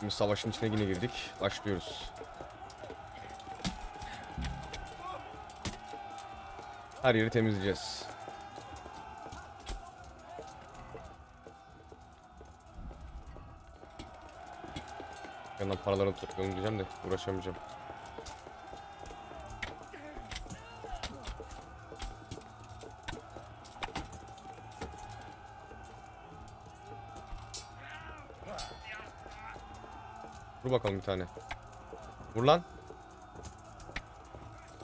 Şimdi savaşın içine yine girdik. Başlıyoruz. Her yeri temizleyeceğiz. Yandan paralarını toplayalım diyeceğim de uğraşamayacağım. Vur bakalım bir tane. Vur lan.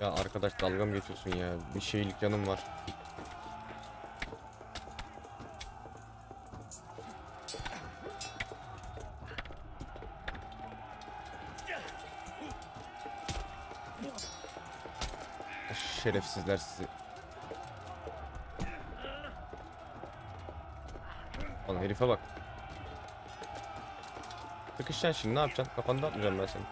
Ya arkadaş dalga mı geçiyorsun ya? Bir şeylik canım var. Şerefsizler sizi. Lan herife bak. Sıkışacaksın şimdi, ne yapacaksın? Kafanda atmayacağım ben seni.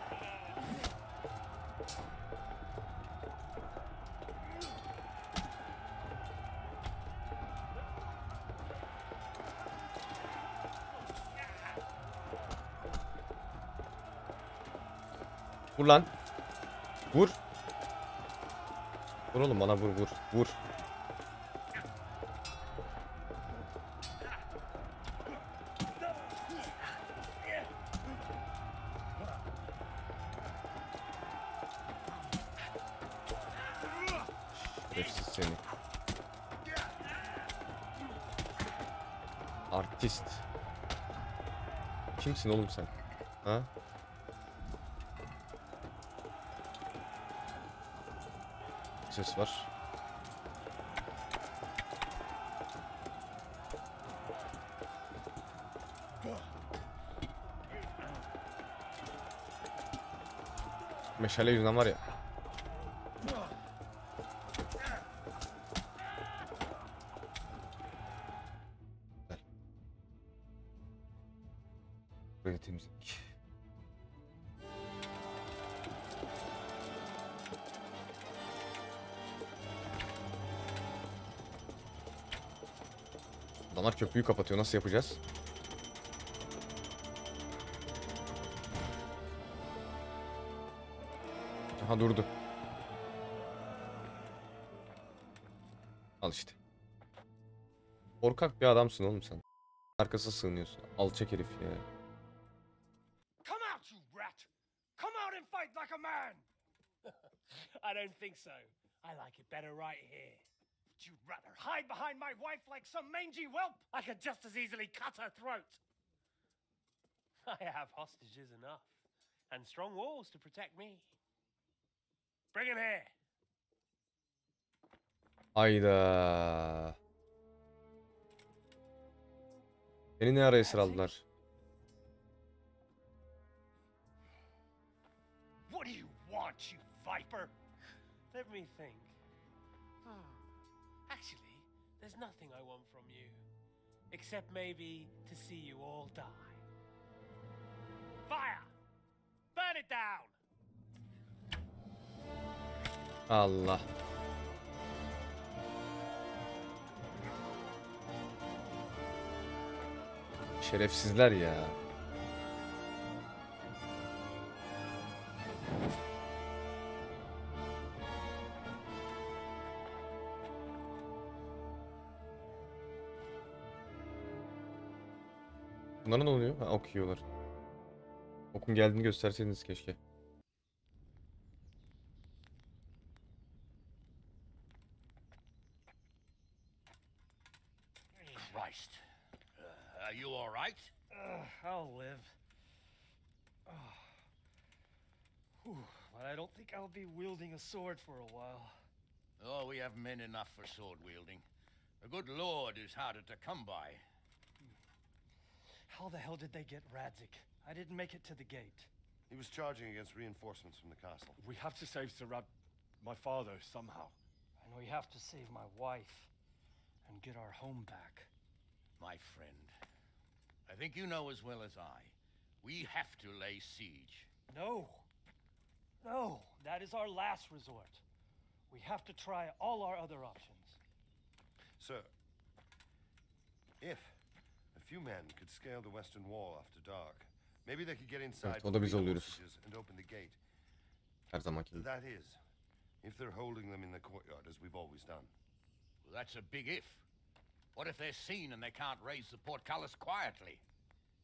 Vur lan. Vur. Vur oğlum bana, vur vur vur. Şerefsiz seni. Artist. Kimsin oğlum sen? Ha? Ses var. Meşale yüzünden var ya. Gel. Burayı temizledik. Adamlar köprüyü kapatıyor. Nasıl yapacağız? Aha durdu. Al işte. Korkak bir adamsın oğlum sen. Arkası sığınıyorsun. Alçak herif ya. Come out, you rat! Come out and fight like a man! I don't think so. I like it better right here. Would you rather hide behind my wife like some mangy whelp? I could just as easily cut her throat. I have hostages enough, and strong walls to protect me. Bring him here. Hayda. Beni ne ara esir aldılar? What do you want, you viper? Let me think. Actually, there's nothing I want from you. Except maybe to see you all die. Fire! Burn it down! Allah. Şerefsizler ya. Bunlara ne oluyor? Ha, ok yiyorlar. Okun geldiğini gösterseydiniz keşke. Christ. Are you all right? I'll live. But I don't think I'll be wielding a sword for a while. Oh, we have men enough for sword wielding. The good Lord is harder to come by. How the hell did they get Radzik? I didn't make it to the gate. He was charging against reinforcements from the castle. We have to save Sarab, my father, somehow. And we have to save my wife and get our home back. My friend, I think you know as well as I, we have to lay siege. No. No, that is our last resort. We have to try all our other options. Sir, if a few men could scale the western wall after dark, Maybe they could get inside. Evet, o da biz between the oluyoruz. hostages and open the gate. Her zamanki gibi. That is, if they're holding them in the courtyard as we've always done. Well, that's a big if. What if they're seen and they can't raise the portcullis quietly?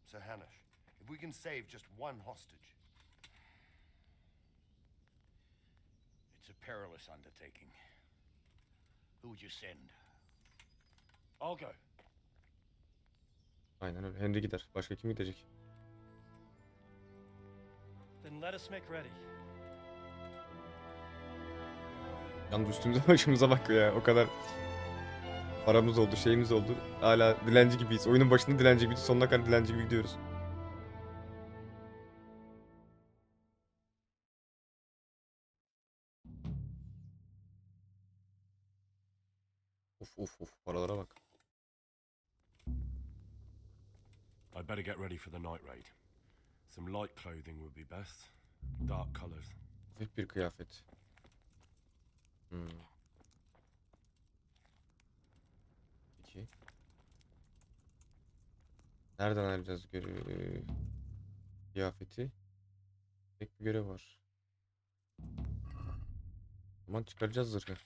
Sir Hanush, if we can save just one hostage. It's a perilous undertaking. Who would you send? I'll go. Aynen öyle. Henry gider. Başka kim gidecek? Then let us make ready. Yalnız üstümüze başımıza bakıyor ya. O kadar paramız oldu, şeyimiz oldu. Hala dilenci gibiyiz. Oyunun başında dilenci gibiydi. Sonuna kadar dilenci gibi gidiyoruz. Of of of. Paralara bak. I'd better get ready for the night raid. Some light clothing would be best. Dark colors. Hafif bir kıyafet. Peki. Nereden alacağız kıyafeti? Tek bir görev var. Aman çıkaracağız zırhı.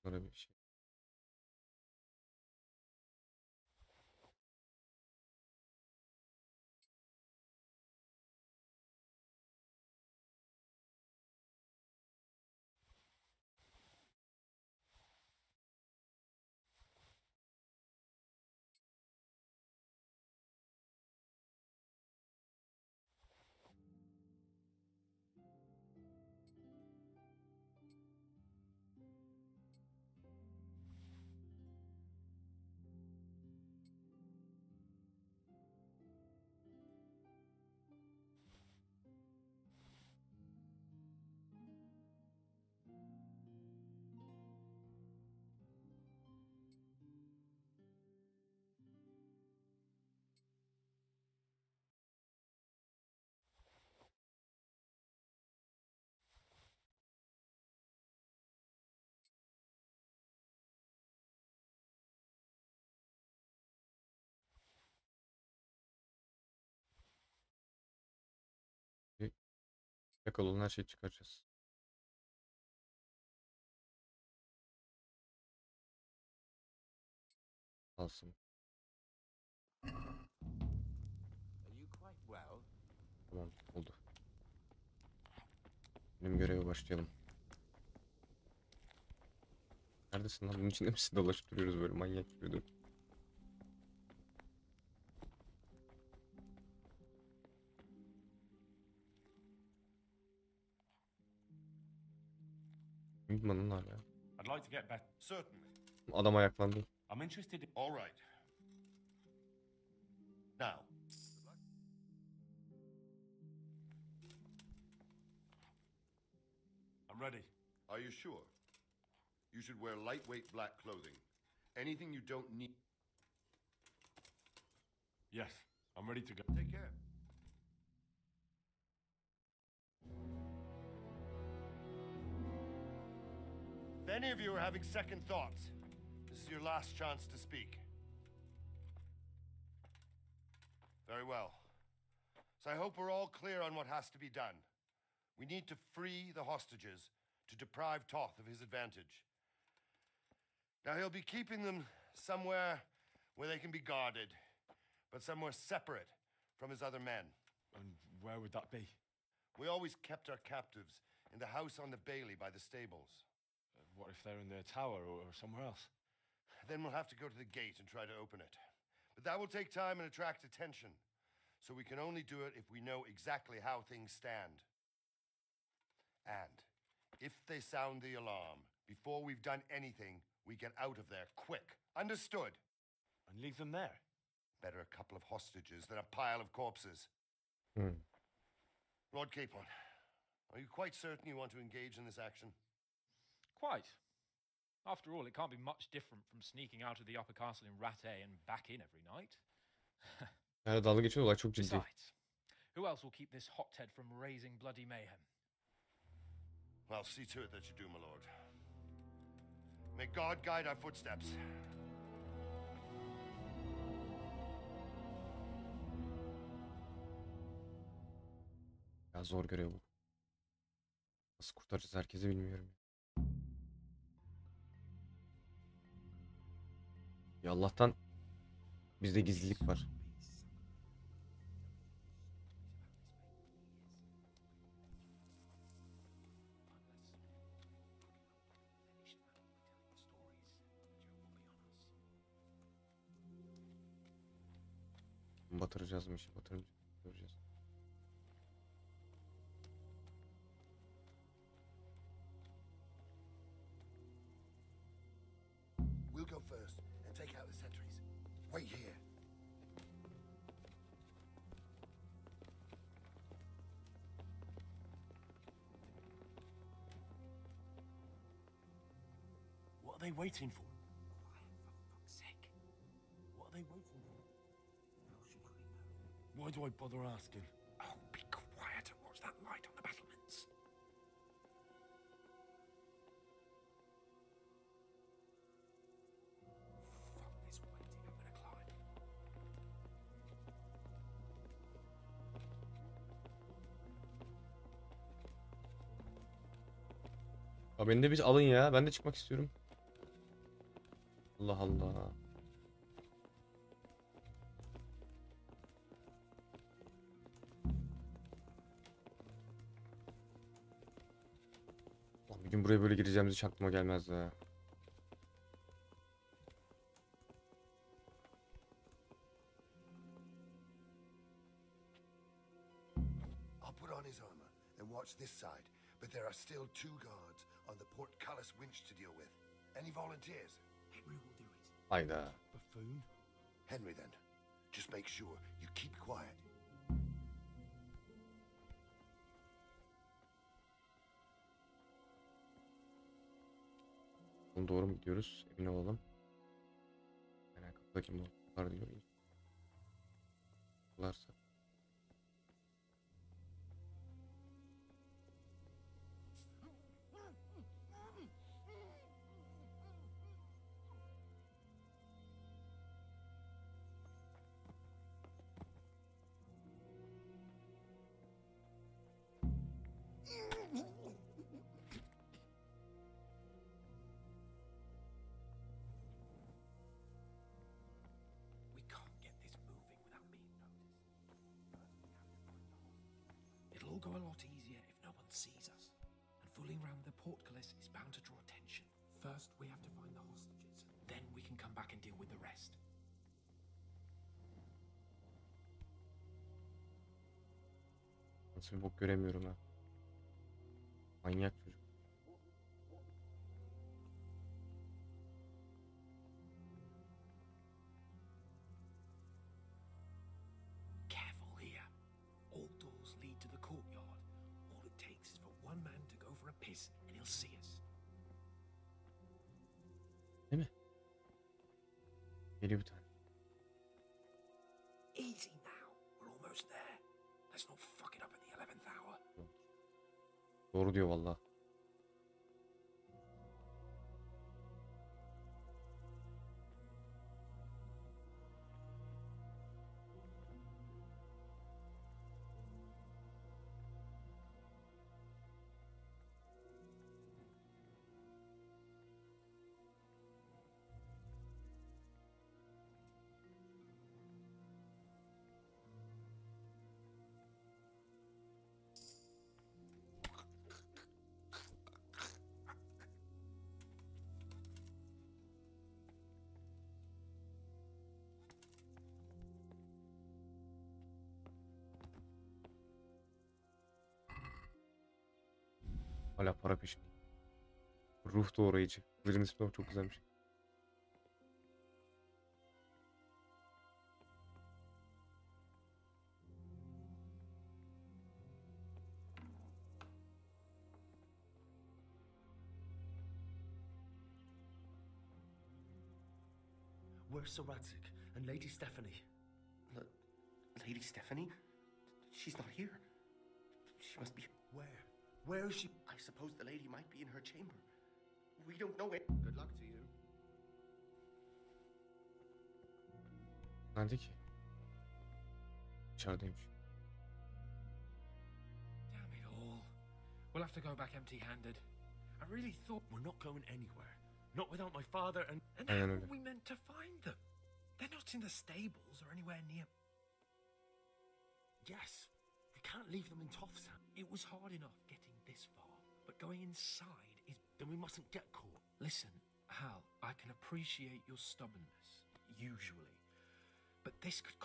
Sonra bir şey. Yakal olan her şeyi çıkaracağız. Alsın. Tamam oldu. Benim göreve başlayalım. Neredesin lan? Bunun içinde misin? Dolaşıp duruyoruz böyle manyak gibi dur. Gitmadın hala. I'd like to get back. Certainly. Adam ayaklandı. I'm interested in... All right. Now. I'm ready. Are you sure? You should wear lightweight black clothing. Anything you don't need. Yes, I'm ready to go. Take care. If any of you are having second thoughts, this is your last chance to speak. Very well. So I hope we're all clear on what has to be done. We need to free the hostages to deprive Toth of his advantage. Now he'll be keeping them somewhere where they can be guarded, but somewhere separate from his other men. And where would that be? We always kept our captives in the house on the bailey by the stables. What if they're in their tower or somewhere else? Then we'll have to go to the gate and try to open it. But that will take time and attract attention. So we can only do it if we know exactly how things stand. And if they sound the alarm before we've done anything, we get out of there quick. Understood? And leave them there? Better a couple of hostages than a pile of corpses. Lord Capon, are you quite certain you want to engage in this action? Quite. After all, it can't be much different from sneaking out of the upper castle in Rattay and back in every night. Yani dalga geçiyor, olay çok ciddi. Besides, who else will keep this hothead from raising bloody mayhem? Well, see to it that you do, my lord. May God guide our footsteps. Bayağı zor görev bu. Nasıl kurtaracağız herkesi bilmiyorum. Ya Allah'tan bizde gizlilik var. Batıracağız mı işi? Batıracağız. We'll go first and take out the sentries. Wait here. What are they waiting for? What are they waiting for? Why do I bother asking? Oh, be quiet and watch that light on the battlements. Fuck this waiting, I'm gonna climb. Ya beni de bir alın ya. Ben de çıkmak istiyorum. Allah Allah. Lan bir gün buraya böyle gireceğimiz hiç aklıma gelmezdi ha. I'll put on his armor and watch this side, but there are still 2 guards on the portcullis winch to deal with. Any volunteers? Henry will do it. Hayda. Buffoon? Henry, then. Just make sure you keep quiet. Doğru mu gidiyoruz? Emin olalım. Yani kapıdaki muhtarlar diyor. Varsa. We can't get this moving without being noticed. It'll all go a lot easier if no one sees us. And fooling around with the portcullis is bound to draw attention. First, we have to find the hostages. Then we can come back and deal with the rest. Nasıl bir bok göremiyorum ha. Manyak çocuk. Careful here. All doors lead to the courtyard. All it takes is for one man to go for a piss and he'll see us. Değil mi? Geliyor bir tane. Easy now. We're almost there. Let's not fuck it up at the 11th hour. Doğru diyor vallahi. Hala para peşinde. Ruh doğrayıcı. Kılıcın ismi çok güzelmiş. Where's Sir Radzik and Lady Stephanie? Lady Stephanie? She's not here. She must be... Where? Where is she? I suppose the lady might be in her chamber. We don't know it. Good luck to you. Nerede ki? İçerideymiş. Damn We'll have to go back empty-handed. I really thought We're not going anywhere. Not without my father and... And Aynen how öyle. are we meant to find them? They're not in the stables or anywhere near. Yes, we can't leave them in Tofsan. It was hard enough getting this far, but going inside is... Then we mustn't get caught. Listen, Hal, I can appreciate your stubbornness, usually. But this could...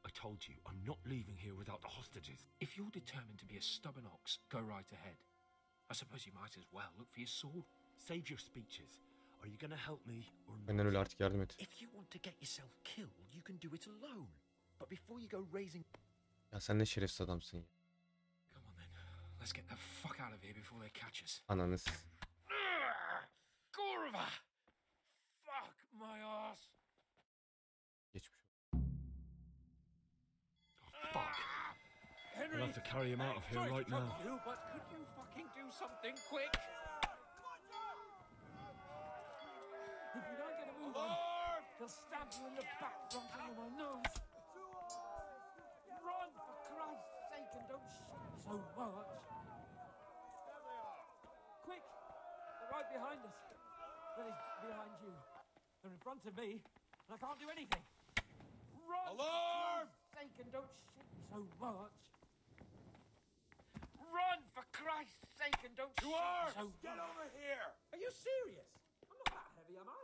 I told you, I'm not leaving here without the hostages. If you're determined to be a stubborn ox, go right ahead. I suppose you might as well look for your sword. Save your speeches. Are you gonna help me or not? Aynen öyle, artık yardım et. If you want to get yourself killed, you can do it alone. But before you go raising... Ya sen ne şerefsiz adamsın ya. Come on then, let's get the fuck out of here before they catch us. Ananız. Gorva! Fuck my ass! Geçmiş. Fuck. Henry, We'll have to carry him out of here sorry to right now. trouble you, but could you fucking do something quick? If you don't get a move on, they'll stab you in the back from under my nose. Run, for Christ's sake, and don't shoot so much. Quick! They're right behind us. Well, he's behind you. They're in front of me, and I can't do anything. Run! Alarm! For Christ's sake, and don't shoot so much. Run, for Christ's sake, and don't shoot so much. Get over here! Are you serious? I'm not that heavy, am I?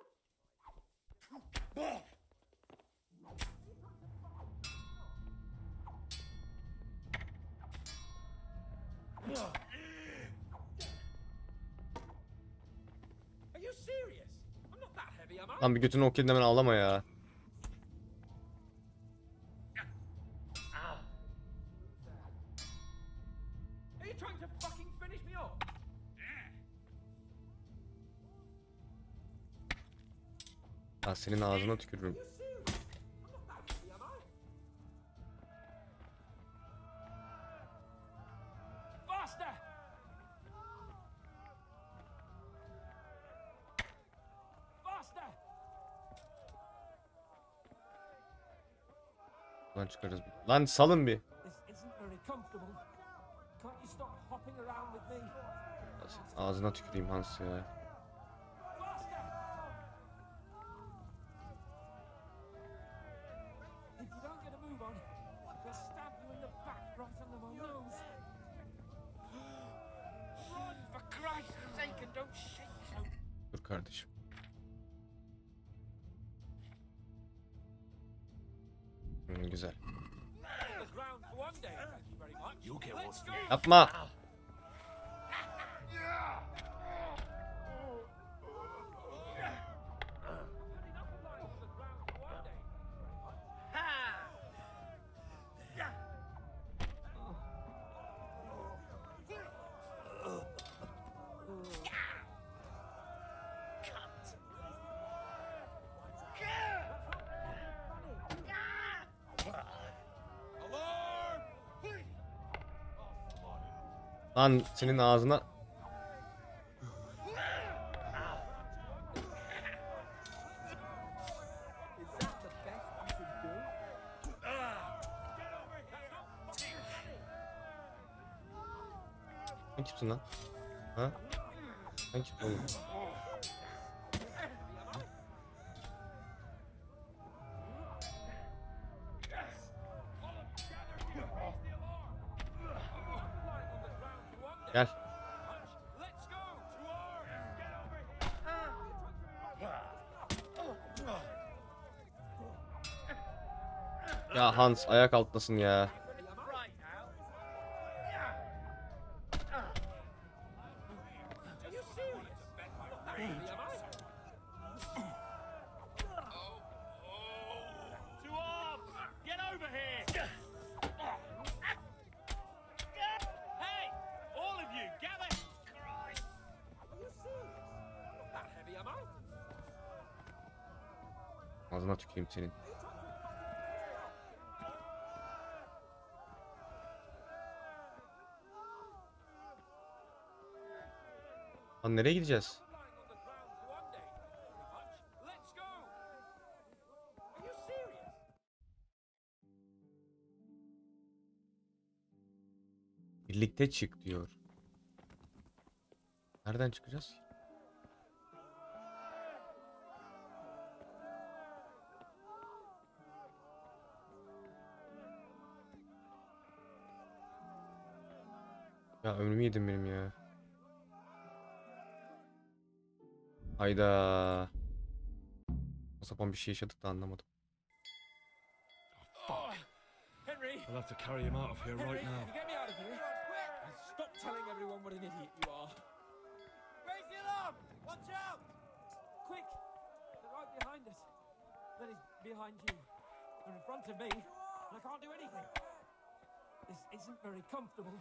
Are you serious? I'm not that heavy, am I? Lan bir götünü okuyun hemen ağlama ya. Are you trying to fucking finish me off? Ya senin ağzına tükürürüm. Are you serious? I'm not that heavy, am I? Faster! Faster! Lan çıkarız. Lan salın bir. This isn't very comfortable. Can't you stop hopping around with me? Ağzına tüküreyim Hans ya. Faster! If you don't get a move on, they'll stab you in the back right under my nose. Run, for Christ's sake, and don't shake so. Dur kardeşim. Güzel. The ground for one day, thank you very much. You'll get Let's what's go! Yapma. Enough of lying on the ground for one day. Lan senin ağzına. Sen kimsin lan? Ha? Sen kimsin oğlum? Gel. Let's go! Ya Hans ayak altındasın ya. Right now. Are you serious? Not that heavy, am I? To arms! Get over here! Hey! All of you, gather! Are you serious? Not that heavy, am I? Ağzına tüküreyim senin. Lan nereye gideceğiz? Lying on the ground for one day, thank you very much. Let's go! Are you serious? Birlikte çık diyor. Nereden çıkacağız? Ya ömrümü yedim benim ya. Hayda. Sapan bir şey yaşadık da anlamadım. Henry! I'll have to carry him out of here Henry, right now. get me out of here! And stop telling everyone what an idiot you are. Raise the alarm! Watch out! Quick! They're right behind us. Then he's behind you. They're in front of me, and I can't do anything. This isn't very comfortable.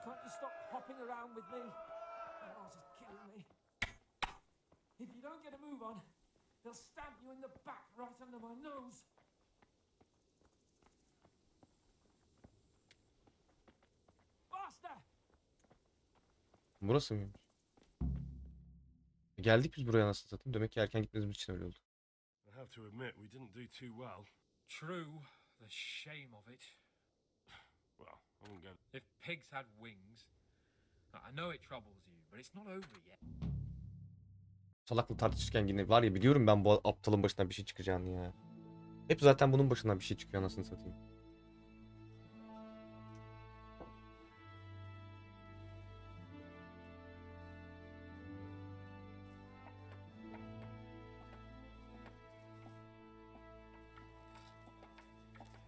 Can't you stop hopping around with me? Your heart is killing me. If you don't get a move on, they'll stab you in the back right under my nose. Faster! Burası mıymış? Geldik biz buraya nasıl satayım? Demek ki erken gitmemiz için öyle oldu. I have to admit, we didn't do too well. True, the shame of it. Well, I won't go. If pigs had wings, I know it troubles you, but it's not over yet. Salakla tartışırken yine var ya, biliyorum ben bu aptalın başından bir şey çıkacağını ya. Hep zaten bunun başından bir şey çıkıyor anasını satayım.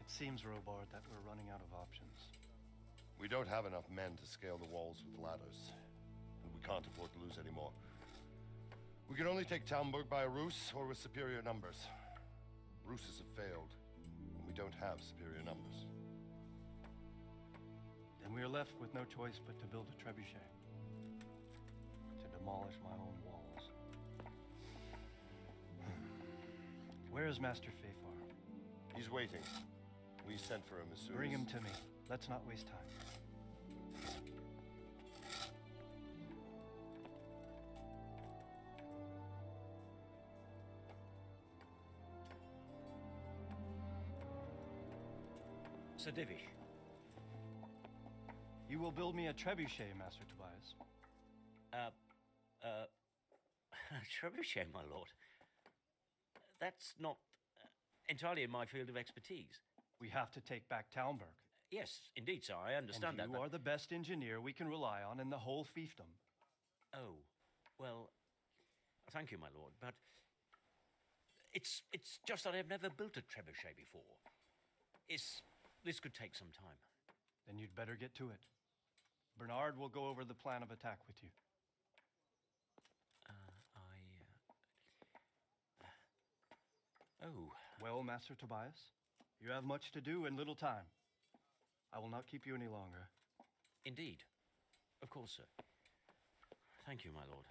It seems, Robard, that we're running out of options. We don't have enough men to scale the walls with ladders, and we can't afford to lose any more. We can only take Talmberg by a ruse or with superior numbers. Ruses have failed, and we don't have superior numbers. Then we are left with no choice but to build a trebuchet. To demolish my own walls. Where is Master Fafar? He's waiting. We sent for him as soon Bring as... him to me. Let's not waste time. Sir Divish. You will build me a trebuchet, Master Tobias. Trebuchet, my lord. That's not entirely in my field of expertise. We have to take back Talmberg. Yes, indeed, sir, I understand And that. you are the best engineer we can rely on in the whole fiefdom. Oh, well, thank you, my lord, but it's just that I've never built a trebuchet before. This could take some time. Then you'd better get to it. Bernard will go over the plan of attack with you. Oh. Well, Master Tobias, you have much to do and little time. I will not keep you any longer. Indeed. Of course, sir. Thank you, my lord.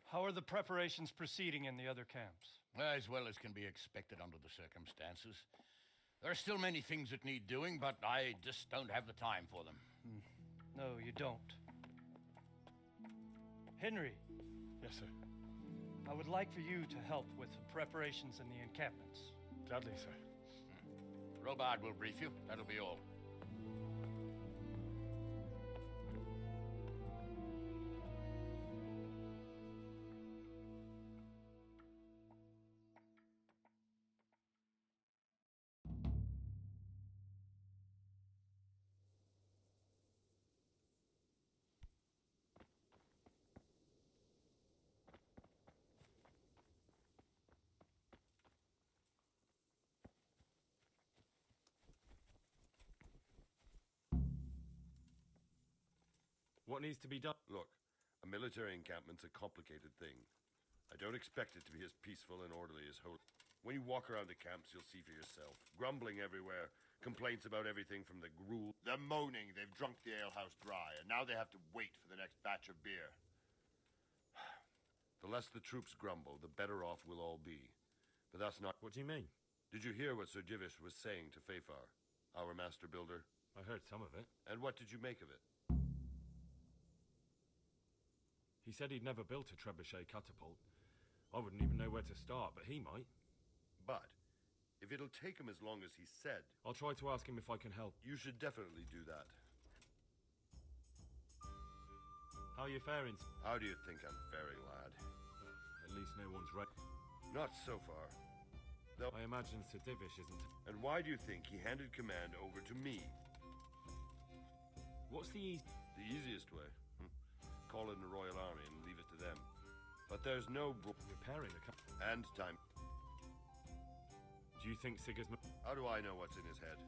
How are the preparations proceeding in the other camps? As well as can be expected under the circumstances. There are still many things that need doing, but I just don't have the time for them. No, you don't. Henry. Yes, sir. I would like for you to help with the preparations in the encampments. Gladly, sir. Robard will brief you. That'll be all. What needs to be done? Look, a military encampment's a complicated thing. I don't expect it to be as peaceful and orderly as Holy. When you walk around the camps, you'll see for yourself. Grumbling everywhere, complaints about everything from the gruel. They're moaning they've drunk the alehouse dry, and now they have to wait for the next batch of beer. The less the troops grumble, the better off we'll all be. But that's not... What do you mean? Did you hear what Sir Divish was saying to Fafar, our master builder? I heard some of it. And what did you make of it? He said he'd never built a trebuchet catapult. I wouldn't even know where to start, but he might. But If it'll take him as long as he said, I'll try to ask him if I can help. you should definitely do that. How are you faring? How do you think I'm faring, lad? At least no one's right. Not so far. No. I imagine Sir Divish isn't. And why do you think he handed command over to me? What's the The easiest way. Call in the Royal Army and leave it to them. But there's no repairing the and time. Do you think Sigismund? How do I know what's in his head?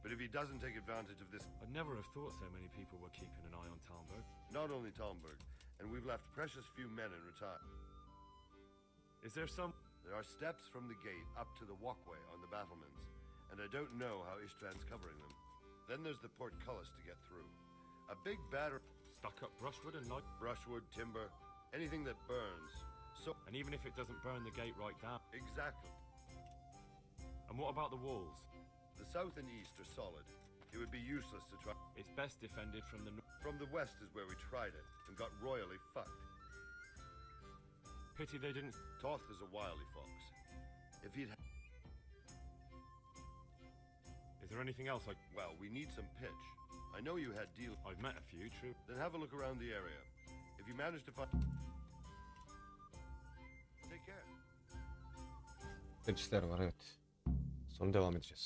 But if he doesn't take advantage of this... I'd never have thought so many people were keeping an eye on Talmberg. Not only Talmberg, and we've left precious few men in retire. Is there some... There are steps from the gate up to the walkway on the battlements, and I don't know how Ishtvan's covering them. Then there's the portcullis to get through. A big batter... Stuck-up brushwood and light... Brushwood, timber, anything that burns. So... And even if it doesn't burn the gate right down... Exactly. And what about the walls? The south and east are solid. It would be useless to try... It's best defended from the... From the west is where we tried it, and got royally fucked. Pity they didn't... Toth is a wily fox. If he'd... Is there anything else I... Well, we need some pitch. I know you had deal... I've met a few, true. Then have a look around the area. If you manage to find... Take care. İşler var, evet. Sonra devam edeceğiz.